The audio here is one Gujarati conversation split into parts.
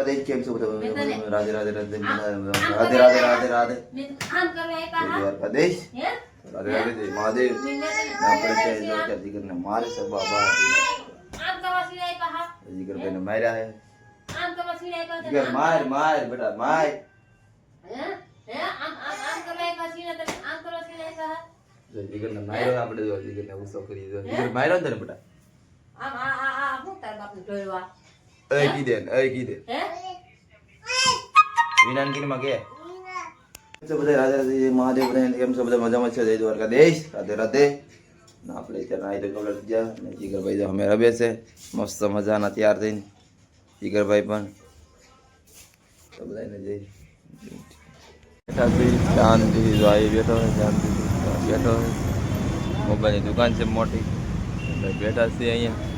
દ્વારકા દેશ કેમ છો બધા? રાધે રાધે રાધે રાધે રાધે રાધે રાધે દ્વારકા દેશ રાધે રાધે જય મહાદેવ. આપણે દ્વારકા જીગરને મારે છે બાબા. જીગર ભાઈને માર્યા હે. જીગર માર માર બેટા માર. જીગરને માર્યો આપણે જો જીગરને ઉસો કરી દો. જીગર માર્યો ને બેટા. વિનાનગીરીમાં કે બધા રાધે રાધે મહાદેવ કેમ છો બધા મજામાં છે? જય દ્વારકાધીશ રાધે રાધે. આપણે અત્યારે નાઈ તો કપડા લીધા ને જીગરભાઈ તો અમે રમે છે મસ્ત મજાના તૈયાર થઈને. જીગરભાઈ પણ તો બધાને જય બેઠા છે શાંતિ ભાઈ બેઠો હોય શાંતિ બેઠો હોય. મોબાઈલની દુકાન છે મોટી બેઠા છે અહીંયા.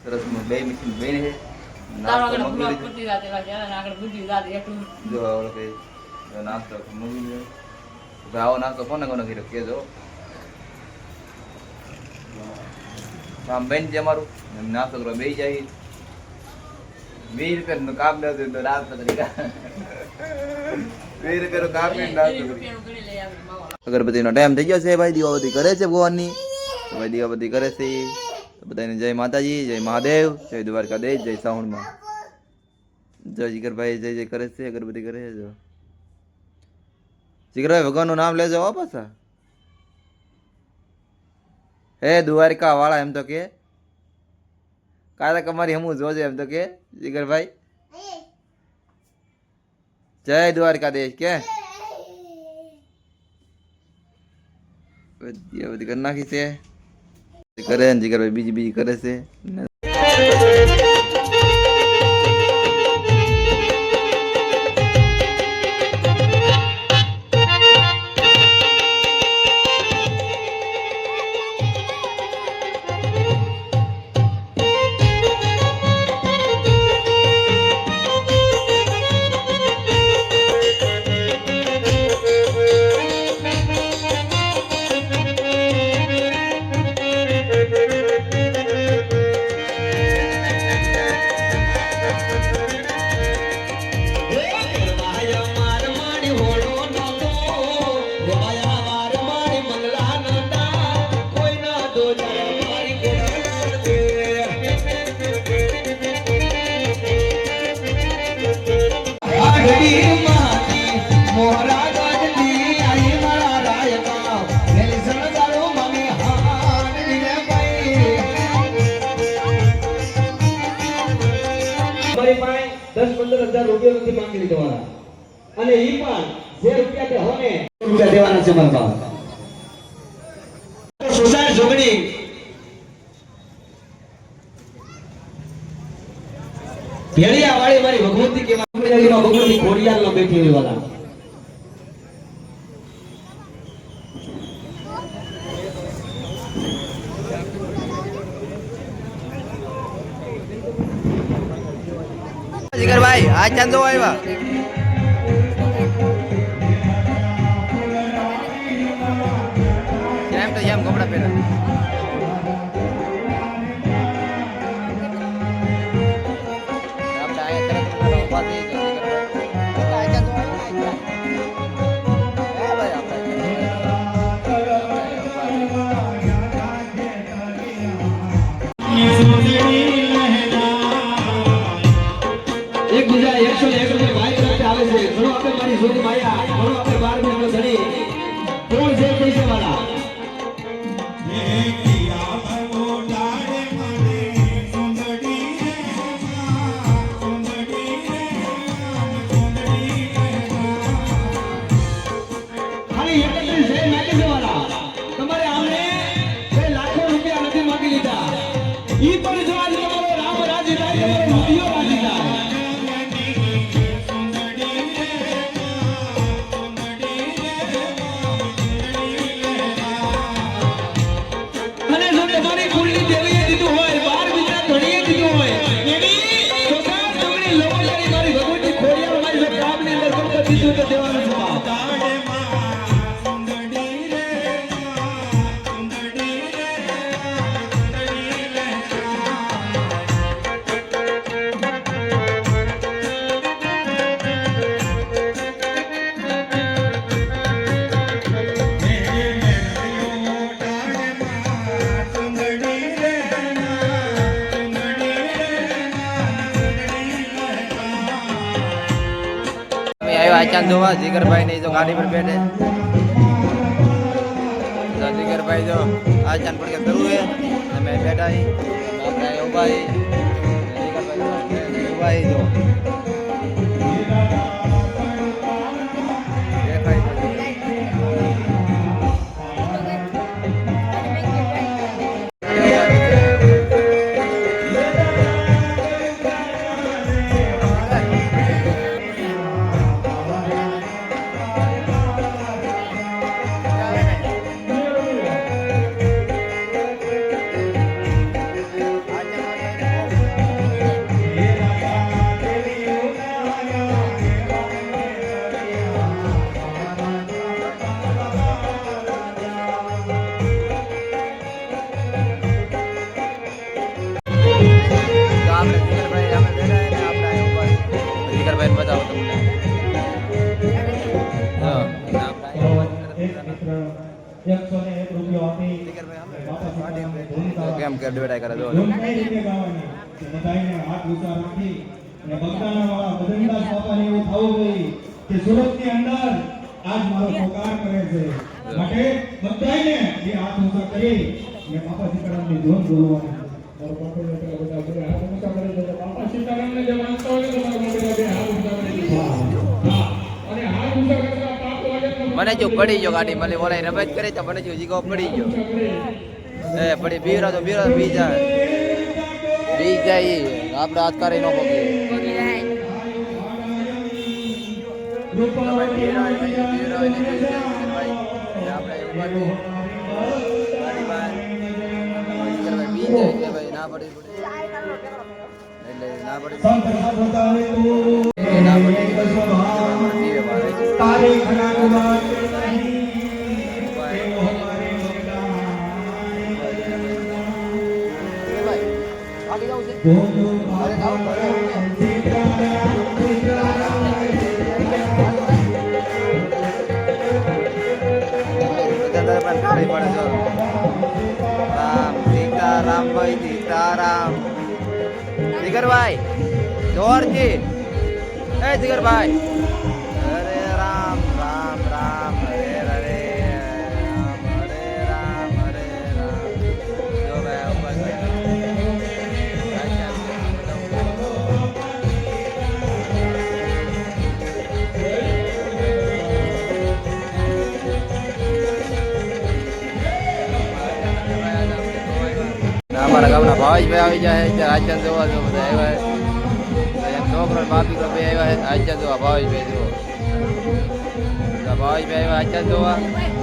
સરસ બે મશીન બે છે. નાસ્તો આવો નાસ્તો કોને કોને કર્યો કેજો. કામ બેન છે અમારું નાસ્તો કરવા બે જાય. 20 રૂપિયાનું કામ નથી તો નાસ્તો કરી 20 રૂપિયાનું કામ અગરબત્તીનો ટાઈમ થઈ ગયો છે ભાઈ. દીવાબત્તી કરે છે ભગવાનની ભાઈ દીવાબત્તી કરે છે. બધાને જય માતાજી જય મહાદેવ જય દ્વારકાધીશ જય સાવણમાં. જય જીગરભાઈ જય જય કરે છે અગરબત્તી કરે છે. જો જીગરભાઈ ભગવાનનું નામ લેજો વાપસ. હે દ્વારકા વાળા એમ તો કે કાલે અમારી હમું જોજે એમ તો કે જીગરભાઈ. જય દ્વારકાધીશ કે બધી કરી નાખી છે કરે ને જીગરભાઈ બીજી કરે છે. ₹10-15,000 નથી માંગી લીધો અને ઈ પણ જે રૂપિયા તે હોને રૂપિયા દેવાના છે મારા બાપ. સોસાય જોગણી ભેળિયા વાળી મારી ભગવતી કે માં ભગવતી ખોડિયારમાં બેઠી હોય વાલા. જીગરભાઈ આ ચાંદો આવ્યા જેમ તો જેમ કપડા પહેરા. તમારી ચાંદ જોવા જીગરભાઈ ની જો ગાડી પર બેઠે તો જીગરભાઈ જો આ ચાંદ પર કે કરવું હે અમે બેઠા હી આપણે ઉભા હી જીગરભાઈ ઉભા હી જો કેમ કે એડવર્ટાઈઝ કરે દો બધાને હાથ ઊંચા રાખી અને બગદાણા વાળા બદનદાસ બાપાને એવું થવું જોઈએ કે સુરતની અંદર આજ મારો પોકાર કરે છે માટે બધાને એ હાથ ઊંચા કરી અને બાપા સીતારામની ધૂન બોલવાની મારો બાપા બધા બધા હાથ ઊંચા કરી દે બાપા સીતારામને જે માનતા હોય તો મારા મોટા બે હાથ ઊંચા કરી દે હા અને હાથ ઊંચા કરતા પાપ લાગે તો મને જો પડી ગયો ગાડી મને બોલાઈ રમત કરે તો મને જો જીગો પડી ગયો એ પડી બીરા તો બી જાય આપણે હાથ કરી નો પગે રામ ભાઈ સીતારામ જીગરભાઈ જોરથી એ જીગરભાઈ હરે રામ રામ રામ હરે હરે રામ હરે રામ હરે રામ જો ભાઈ ઉપર અમારા ગામના ભાવેશભાઈ આવી જાય છે રાજચંદ જોવા જો બધા આવ્યા છોકરો બાપી બે આવ્યા છે રાજચંદ જોવા ભાવેશભાઈ જો ભાવેશભાઈ આવ્યા રાજચંદ જોવા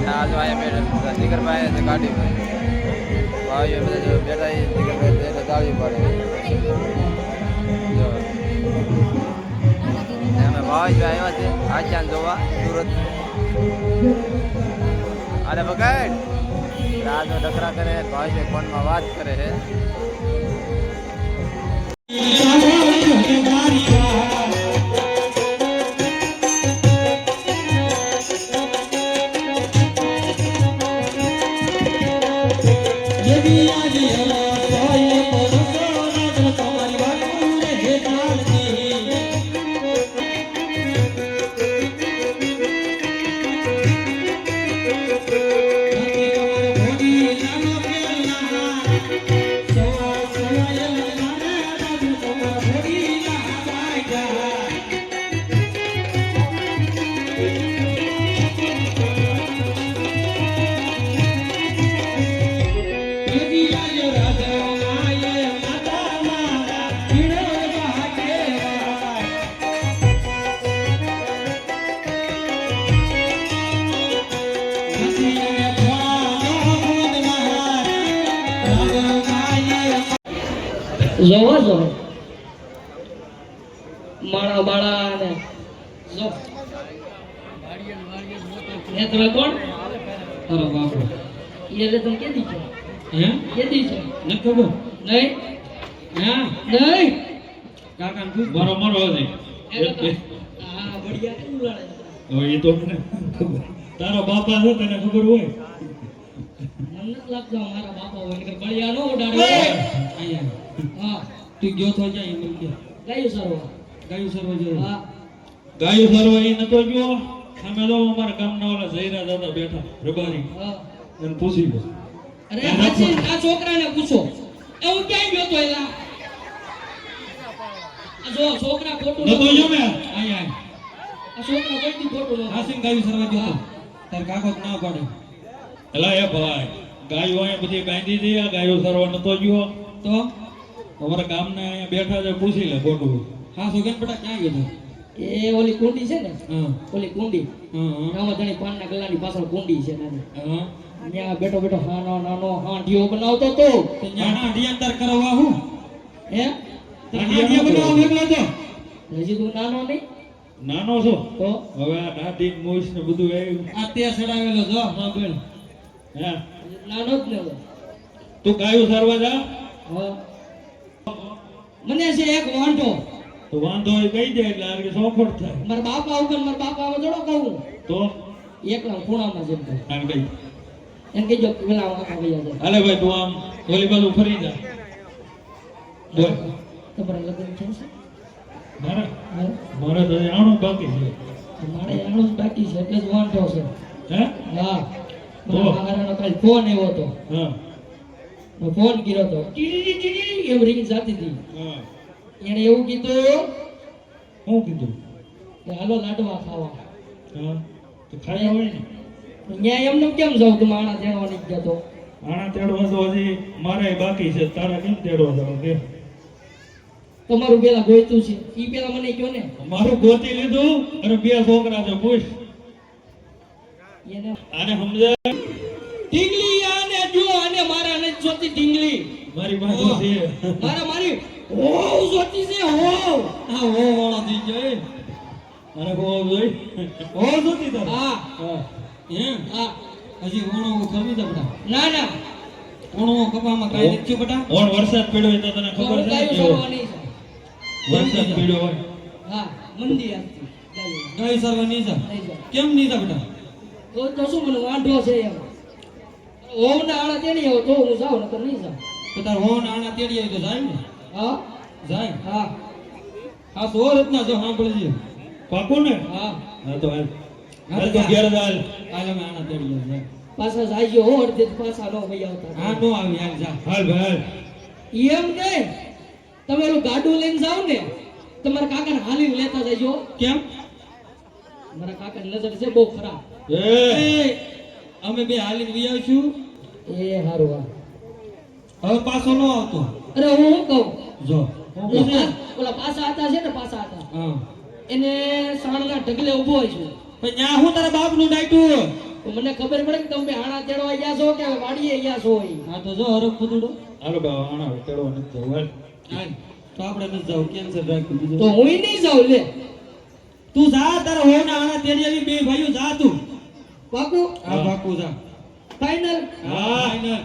આ જો અહીંયા જીગરભાઈ કાઢી ભાવેશભાઈ બધા બેઠા જીગરભાઈ તાળી પાડે જો અમે ભાવેશભાઈ આવ્યા છે રાજચંદ જોવા સુરત અરે પકડ રાજો ડકરા કરે ભાઈ ફોનમાં વાત કરે છે જોવો જો માળા બાળા ને જો નેત્ર કોણ તારો બાપો એટલે તમે કે દી છે હે કે દી છે ન ખબર નહીં હા નહીં કાકા તું મારો મારો છે હા બઢિયા કેમ ઉલાડે હવે એ તો મને તારો બાપા છે તને ખબર હોય મને લાગતો મારા બાપા હોય નકર બળિયા નો ઉડાડે અહીંયા હા તું ગયો તો જાય મને કે ગાયું સરવા જોઈએ હા ગાયો સારવા એ નતો ગયો સામે જો અમારા ગામના ઓલા જયરા દાદા બેઠા રબારી હા. એને પૂછી લો અરે હાચી આ છોકરાને પૂછો એવું ક્યાં ગયો તો એલા આ જો છોકરા ખોટું નતો નતું. જો મે આયા આ છોકરા કોઈ ખોટું નતું. હાસીન ગાયો સારવા ગયો તાર કાકો ના પાડે એલા એ ભાઈ ગાયો અહીંયા બધી બાંધી દી આ ગાયો સારવા નતો ગયો તો અમારા ગામના અહીંયા બેઠા છે પૂછી લે ખોટું હા સુગન બેટા ક્યાં ગયો તો એ ઓલી કુંડી છે ને હા ઓલી કુંડી હા નામાં જણી પાનના ગલ્લાની પાછળ કુંડી છે નાની હા ત્યાં બેઠો બેઠો નાનો નાનો હાંડિયો બનાવતો તો ન્યાના ડિયંતર કરવા હું હે હાંડિયા બનાવવા એકલો તો હજી તું નાનો નહીં નાનો છો તો હવે આ દાઢી મોઈસ ને બધું આવ્યું આ તે સડાવેલો જો હા બોલ હે નાનો જ ને હવે. તું ગાયું સારવા જા હા. મને છે એક વાંઢો તો વાંધો હોય કહી દે એટલે આગળ સોફટ થાય મારા બાપા ઉપર મારા બાપા આવે થોડો કહું તો એકલા ખૂણામાં જેમ કહું. આમ કઈ એમ કહેજો કે પેલા આખા ગયા છે હાલે ભાઈ તું આમ ઓલી બાજુ ફરી જા બોલ તમારા લગ્ન છે છે? મારે હા? મારે તો હજી આણું બાકી છે મારે આણું જ બાકી છે એટલે જ વાંઢો છે હે હા તો? મારા મહારાજનો કાલ ફોન આવ્યો હતો હા મેં ફોન કર્યો હતો ટીડી ટીડી એમ રિંગ જાતી હતી હા એણે એવું કીધું શું કીધું કે હાલો લાડવા ખાવા હા તો ખાયા હોય ને ન્યાય એમને કેમ જાવ તું માણા તેડવા નહીં જતો આણા તેડવા તો હજી મારે બાકી છે તારા કેમ તેડવા જાવ કે તમારું પેલા ગોઈતું છે ઈ પેલા મને કયો ને મારું ગોતી લીધું અને બે છોકરા છે પૂછ એને આને સમજાય ઢીંગલી આને જો આને મારા નથી જોતી ઢીંગલી મારી પાસે છે મારા મારી હોવ જોતી છે હોવ આ હો વાળો થઈ જાય અને હો જોઈ હો જોતી તારે હા હા એમ હા હજી ઓણો કરવી દે બેટા ના ના ઓણો કપામાં કાઈ નથી બેટા ઓણ વરસાદ પડ્યો હોય તો તને ખબર છે ગાયું કેવો સરવાની છે વરસાદ પડ્યો હોય હા મંદી આપતી ગાયું ગાય સરવા નહીં જા નહીં જાય કેમ નહીં જા બેટા તો શું મને વાંઢો છે એમ હોવ ના આળા તેડી આવો તો હું જાઉં નકર નહીં જાઉં તો તાર હો આણા તેડી આવી તો જાય ને હા જાય હા આ સો રત્ના જો સાંભળજે પાકું ને હા હા તો હાલ હાલ તો ઘેર હાલ હાલ અમે આણા તેડી જાય પાછા જાઈજો હો અડધે પાછા નો ભાઈ આવતા હા નો આવી હાલ જા હાલ ભાઈ એમ કે તમે ઓલું ગાડું લઈને જાવ ને તમારા કાકાને હાલીને લેતા જજો કેમ મારા કાકાની નજર છે બહુ ખરાબ એ અમે બે હાલીને વી આવીશું એ હારું હવે પાછો નો આવતો અરે હું શું કહું જો ઓલા પાછા હતા છે ને પાછા હતા હા એને સાણના ઢગલે ઊભો હોય છે પણ ન્યા હું તારા બાપ નું ડાયટું તો મને ખબર પડે કે તમે હાણા તેડવા ગયા છો કે વાડીએ ગયા છો હા તો જો હરક પુતુડો હાલો બા આણા તેડવા નથી જવું હાલ તો આપણે નથી જાવ કેન્સર રાખ્યું બીજું તો હું નહીં જાઉં લે તું જા તારા હો ના આણા તેડી આવી બે ભાઈઓ જા તું પાકું હા પાકું જા ફાઈનલ હા ફાઈનલ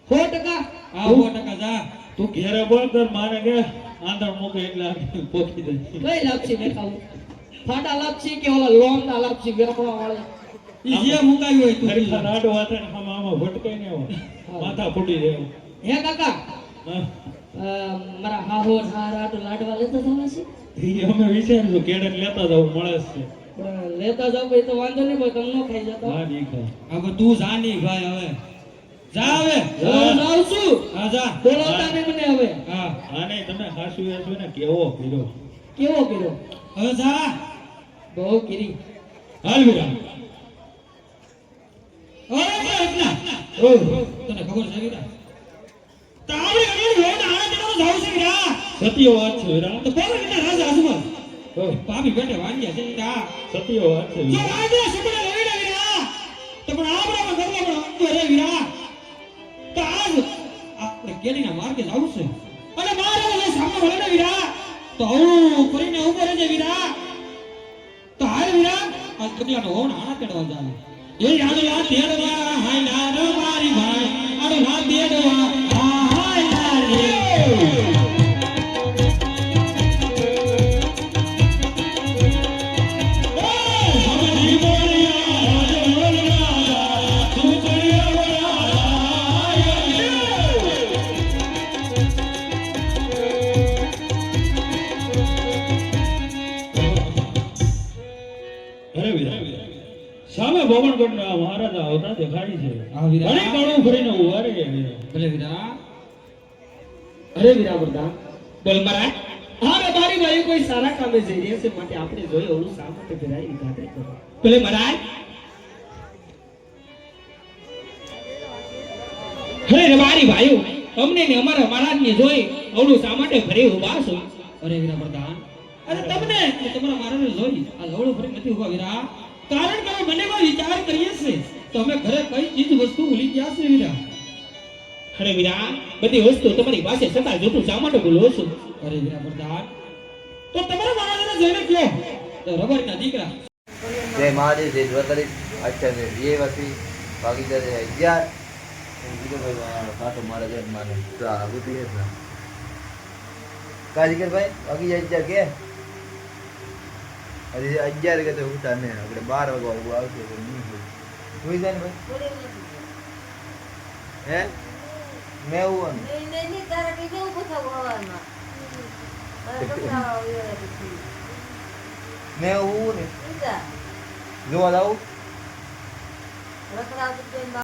100% હા 100% જા તું ઘેરે બોલ કર મારે કે આંધળ મૂકે એટલે પોકી દે કઈ લાપસી મેં ખાવું ફાટા લાપસી કે ઓલા લોમ ના લાપસી વેપવા વાળા ઈ જે મુકાઈ હોય તું હરીખા રાડો હાથે ને આમાં ભટકાઈ ને આવો માથા ફૂટી જાય હે કાકા હા મારા હાહો હારા તો લાડવા લેતા જવા છે ઈ અમે વિચારજો કેડે લેતા જાવ મળે છે પણ લેતા જાવ ભાઈ તો વાંધો નહીં ભાઈ તમને ખાઈ જતો હા ઠીક છે હવે તું જા ની ભાઈ હવે જા હવે હું જાઉં છું હા જા બોલાવતા નહીં મને હવે હા હા નહીં તમે હાસુ હાસુ ને કેવો કર્યો કેવો કર્યો હવે જા બહુ કરી હાલ વિરા ઓય રત્ના ઓ તને ખબર છે વિરા તાવડી અડી હોય ને આને તેનો જાવ છે વિરા સત્ય વાત છે વિરા તો બોલ વિરા રાજા આસુમાં પાપી બેટે વાંગ્યા છે વિરા સત્ય વાત છે જો આજે સુપડે લઈને વિરા તો પણ આપણા ઘરમાં પણ અંતો રે વિરા તો આજ આપણે કેડીના માર્ગે જાવું છે અને મારે સામે વળે વિરા તો હું કરીને ઉભો રહેજે વિરા તો હાલ વિરા આ કડિયાનો હોણ આણા તેડવા જાય એ આડલા તેડવા હાય ના મારી ભાઈ આડલા તેડવા હાય ના રે આવતા દેખાડી છે હા વીરા. ઘણી કાળું ભરીને ઉભા રહે ભલે વીરા. અરે વીરા વરદાન. બોલ મારા હા રે મારી ભાઈ કોઈ સારા કામે જઈ રહ્યા છે માટે આપણે જોઈ ઓલું શા માટે ભેરાઈ ની ખાતરી કરો. બોલે મારા અરે રબારી ભાઈઓ અમને ને અમારા મહારાજ ને જોઈ અવળું શા માટે ભરી ઉભા છો અરે વીરા વરદાન. અરે તમને ને તમારા મહારાજને જોઈ આ અવળું ભરી નથી ઉભા વીરા કારણ કે અમે મનમાં વિચાર કરીએ છે તો અમે ઘરે કઈ ચીજ વસ્તુ ભૂલી ગયા છે વીરા અરે વીરા બધી વસ્તુ તમારી પાસે છતાં જૂઠું શા માટે બોલો છો અરે વીરા વરદાન. તો તમારા મહારાજને જોઈને કયો તો રબરના દીકરા જય મહાદેવ જય દ્વારકાધીશ. અચ્છા છે 2 વાગી ભાગીદાર 11 કીધું ભાઈ કાંટો મારે છે માને તો આ બુદ્ધિ છે ને કાજીકર ભાઈ વાગી જાય 11 કે હજી 11 કે તો ઉઠા ને આપણે 12 વાગવા આવશે તો નહીં હોય જાય ને ભાઈ હે મેં એવું મેં એવું ને જોવા જાઉં